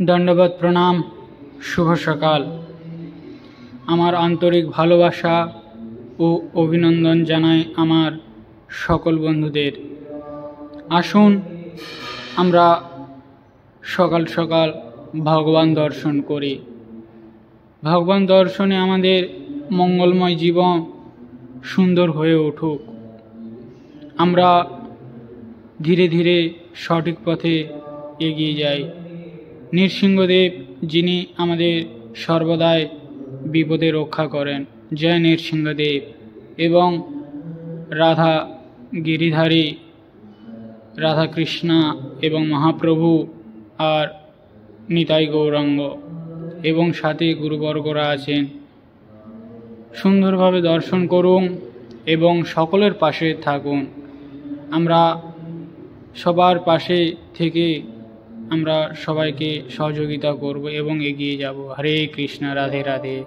দণ্ডবত প্রণাম। শুভ সকাল। আমার আন্তরিক ভালোবাসা ও অভিনন্দন জানাই আমার সকল বন্ধুদের। আসুন আমরা সকাল সকাল ভগবান দর্শন করি। ভগবান দর্শনে আমাদের মঙ্গলময় জীবন সুন্দর হয়ে উঠুক। আমরা ধীরে ধীরে সঠিক পথে এগিয়ে যাই। নৃসিংহদেব যিনি আমাদের সর্বদাই বিপদে রক্ষা করেন, জয় নৃসিংহদেব। এবং রাধা গিরিধারী, রাধাকৃষ্ণা এবং মহাপ্রভু আর নিতাই গৌরাঙ্গ এবং সাথে গুরুবর্গরা আছেন। সুন্দরভাবে দর্শন করুন এবং সকলের পাশে থাকুন। আমরা সবার পাশে থেকে আমরা সবাইকে সহযোগিতা করব এবং এগিয়ে যাব। হরে কৃষ্ণ, রাধে রাধে।